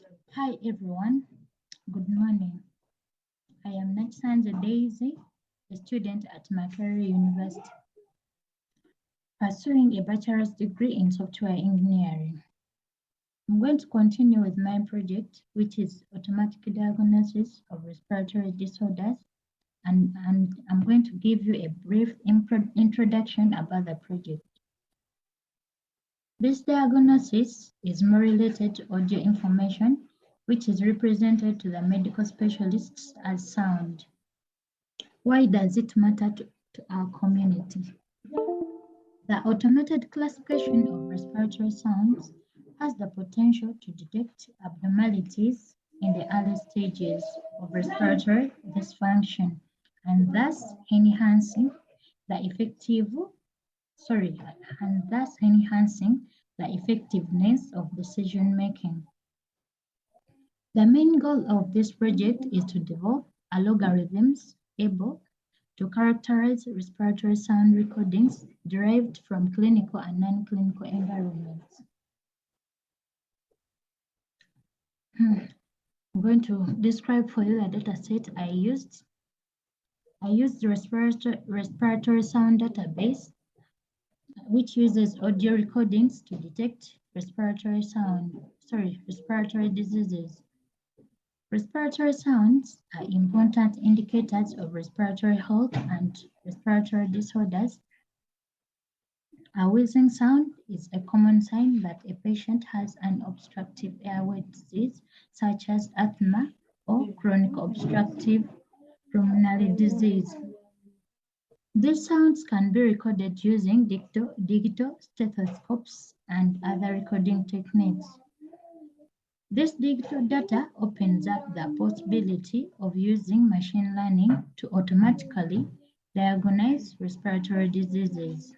Hi everyone, good morning. I am Nachanza Daisy, a student at Makerere University, pursuing a bachelor's degree in software engineering. I'm going to continue with my project, which is automatic diagnosis of respiratory disorders, and I'm going to give you a brief introduction about the project. This diagnosis is more related to audio information, which is represented to the medical specialists as sound. Why does it matter to our community? The automated classification of respiratory sounds has the potential to detect abnormalities in the early stages of respiratory dysfunction and thus enhancing the effectiveness of decision making. The main goal of this project is to develop algorithms able to characterize respiratory sound recordings derived from clinical and non-clinical environments. I'm going to describe for you the dataset I used. I used the respiratory sound database, which uses audio recordings to detect respiratory diseases. Respiratory sounds are important indicators of respiratory health and respiratory disorders. A wheezing sound is a common sign that a patient has an obstructive airway disease, such as asthma or chronic obstructive pulmonary disease. These sounds can be recorded using digital stethoscopes and other recording techniques. This digital data opens up the possibility of using machine learning to automatically diagnose respiratory diseases.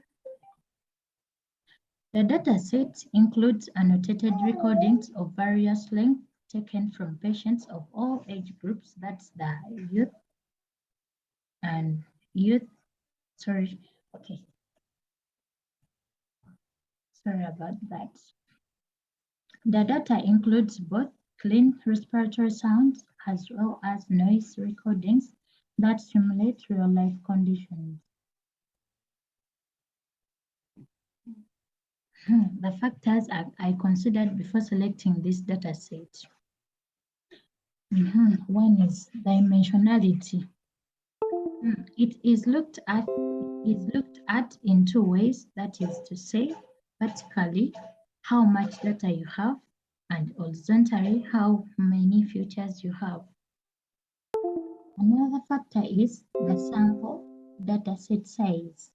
The dataset includes annotated recordings of various lengths taken from patients of all age groups, that's the and youth, sorry, okay, sorry about that. The data includes both clean respiratory sounds as well as noise recordings that simulate real-life conditions. The factors I considered before selecting this data set. One is dimensionality. It is looked at in two ways, that is to say, vertically, how much data you have, and horizontally, how many features you have. Another factor is the sample dataset size.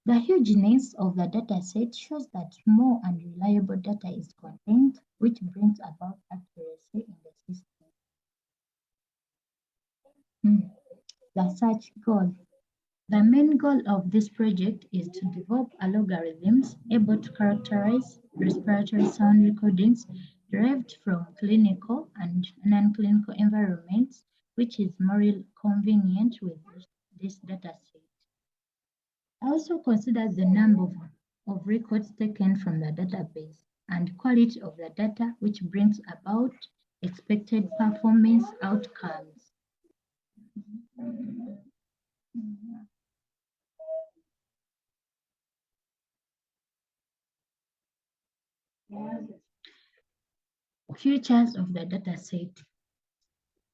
The hugeness of the dataset shows that more and reliable data is contained, which brings about accuracy in the system. The search goal. The main goal of this project is to develop algorithms able to characterize respiratory sound recordings derived from clinical and non-clinical environments, which is more convenient with this dataset. I also consider the number of records taken from the database and quality of the data, which brings about expected performance outcomes. Features of the dataset.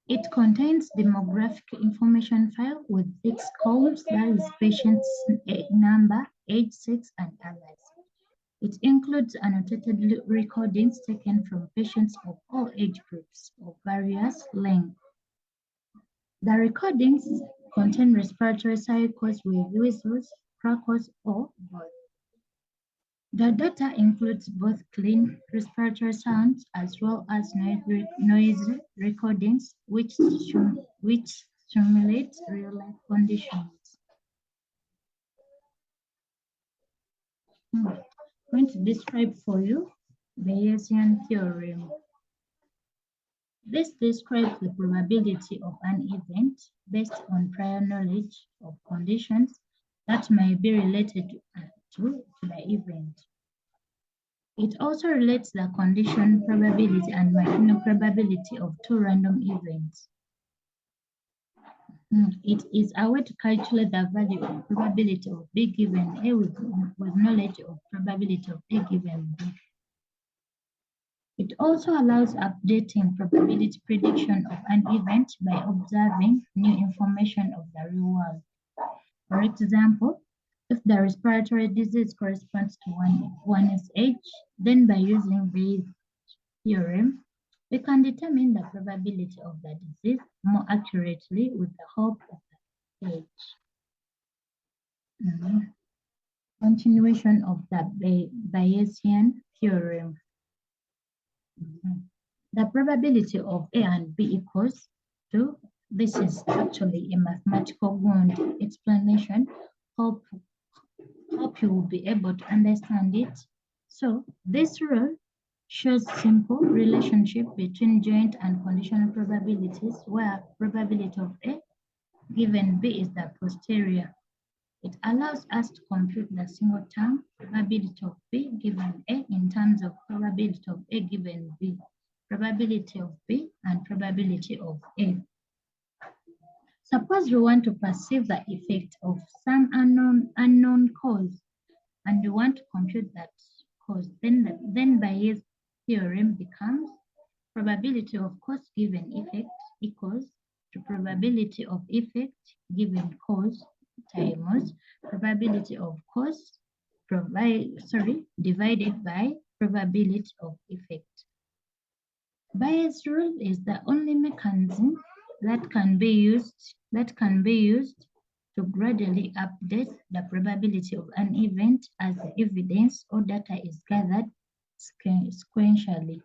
It contains demographic information file with fixed columns, that is patient's number, age, sex, and others. It includes annotated recordings taken from patients of all age groups of various lengths. The recordings contain respiratory cycles with whistles, crackles, or both. The data includes both clean respiratory sounds as well as noise recordings, which simulate real-life conditions. I'm going to describe for you Bayesian theorem. This describes the probability of an event based on prior knowledge of conditions that may be related to the event. It also relates the condition probability and marginal probability of two random events. It is a way to calculate the value of probability of B given A with knowledge of probability of A given B. It also allows updating probability prediction of an event by observing new information of the real world. For example, if the respiratory disease corresponds to one's age, then by using Bayes' theorem, we can determine the probability of the disease more accurately with the help of the age. Continuation of the Bayesian theorem. The probability of A and B equals to, this is actually a mathematical ground explanation. Hope you will be able to understand it. So this rule shows simple relationship between joint and conditional probabilities where probability of A given B is the posterior. It allows us to compute the single term probability of B given A in terms of probability of A given B, probability of B, and probability of A. Suppose we want to perceive the effect of some unknown cause, and we want to compute that cause. Then Bayes' theorem becomes probability of cause given effect equals to probability of effect given cause times probability of cause divided by probability of effect. Bayes' rule is the only mechanism that can be used to gradually update the probability of an event as the evidence or data is gathered sequentially.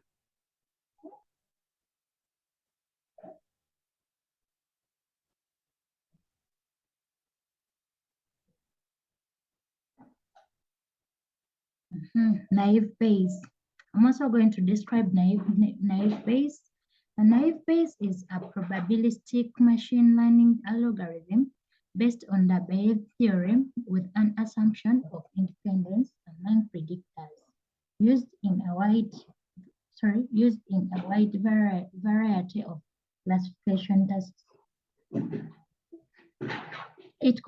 Naive Bayes. I'm also going to describe naive Bayes. A naive Bayes is a probabilistic machine learning algorithm based on the Bayes theorem with an assumption of independence among predictors used in a wide variety of classification tests. It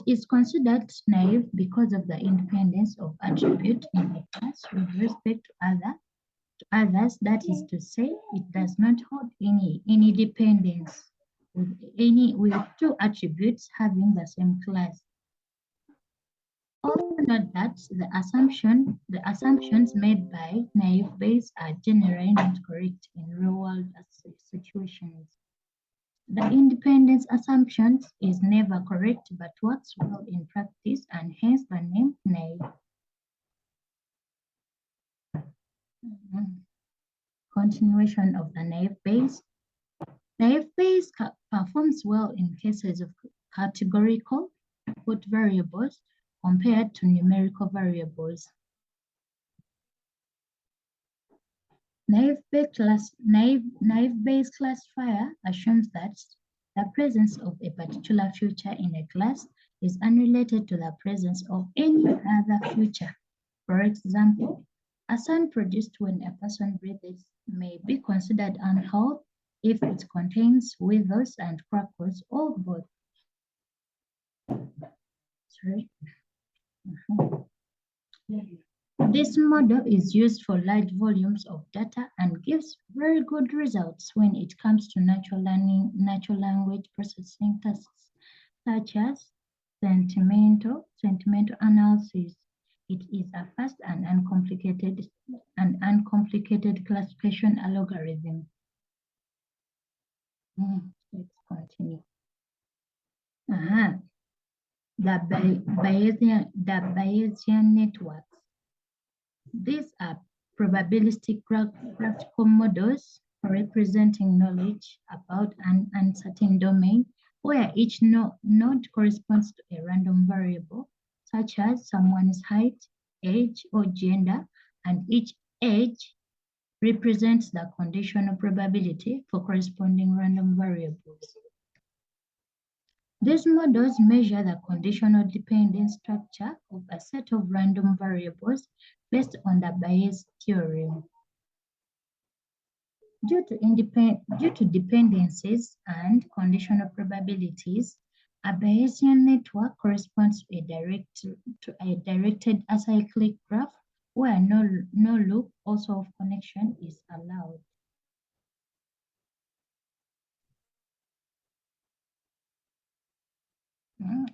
is considered naive because of the independence of attribute in a class with respect to others. That is to say, it does not hold any dependence with two attributes having the same class. Also note that the assumptions made by naive Bayes are generally not correct in real-world situations. The independence assumption is never correct but works well in practice and hence the name naive. Continuation of the naive Bayes. Naive Bayes performs well in cases of categorical input variables compared to numerical variables. Naive Bayes classifier assumes that the presence of a particular feature in a class is unrelated to the presence of any other feature. For example, a sound produced when a person breathes may be considered unheard if it contains wheezes and crackles or both. This model is used for large volumes of data and gives very good results when it comes to natural language processing tasks, such as sentimental analysis. It is a fast and uncomplicated classification algorithm. Let's continue. The Bayesian networks. These are probabilistic graphical models representing knowledge about an uncertain domain where each node corresponds to a random variable, such as someone's height, age, or gender, and each edge represents the conditional probability for corresponding random variables. These models measure the conditional dependence structure of a set of random variables based on the Bayes theorem. Due to dependencies and conditional probabilities, a Bayesian network corresponds to a directed acyclic graph where no loop also of connection is allowed.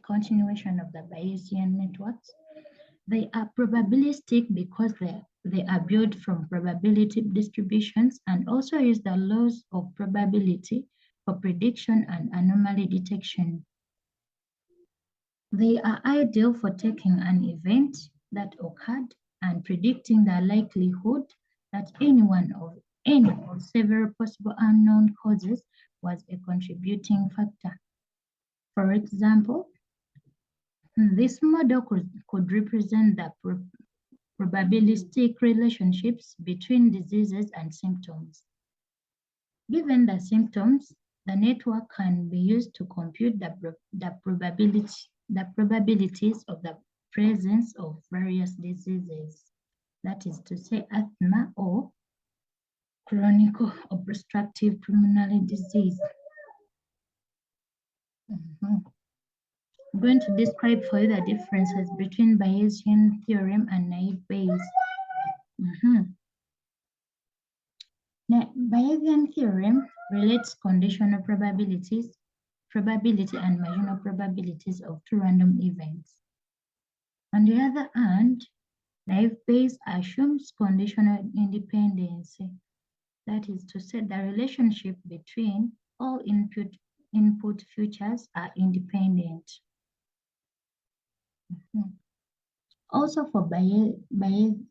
Continuation of the Bayesian networks. They are probabilistic because they are built from probability distributions and also use the laws of probability for prediction and anomaly detection. They are ideal for taking an event that occurred and predicting the likelihood that any or several possible unknown causes was a contributing factor. For example, this model could represent the probabilistic relationships between diseases and symptoms. Given the symptoms, the network can be used to compute the probabilities of the presence of various diseases. That is to say, asthma or chronic obstructive pulmonary disease. I'm going to describe for you the differences between Bayesian theorem and naive Bayes. Bayesian theorem relates conditional probability and marginal probabilities of two random events. On the other hand, naive Bayes assumes conditional independence. That is to say, the relationship between all input features are independent. Also for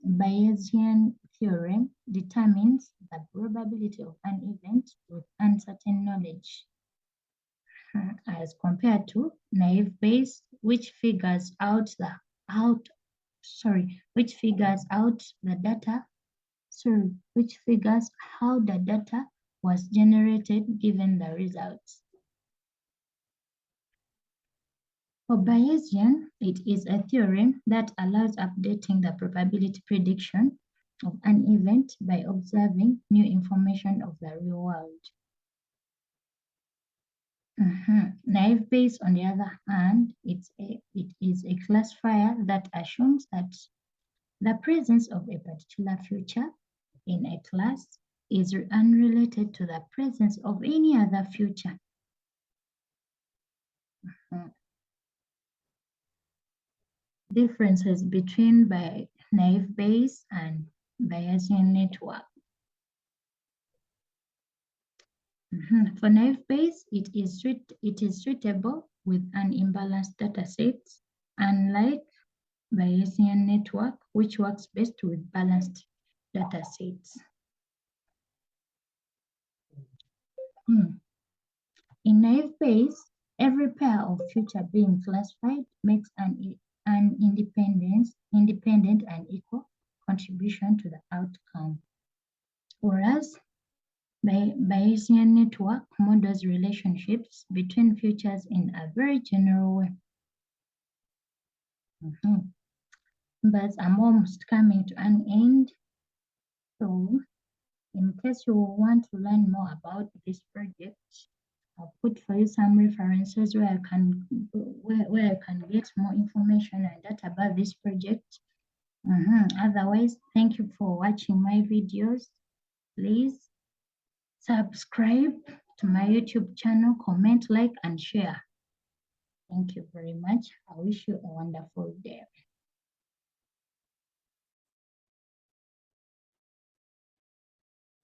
Bayesian theorem determines the probability of an event with uncertain knowledge, as compared to naive Bayes, which figures out the how the data was generated given the results. For Bayesian, it is a theorem that allows updating the probability prediction of an event by observing new information of the real world. Naive Bayes, on the other hand, it is a classifier that assumes that the presence of a particular feature in a class is unrelated to the presence of any other feature. Differences between naive Bayes and Bayesian network. For naive Bayes, it is suitable with an imbalanced data set, unlike Bayesian network, which works best with balanced data sets. In naive Bayes, every pair of feature being classified makes an independent and equal contribution to the outcome. Whereas Bayesian network models relationships between features in a very general way. But I'm almost coming to an end. So in case you want to learn more about this project, I'll put for you some references where I can get more information and data about this project. Otherwise, thank you for watching my videos. Please subscribe to my YouTube channel, comment, like, and share. Thank you very much. I wish you a wonderful day.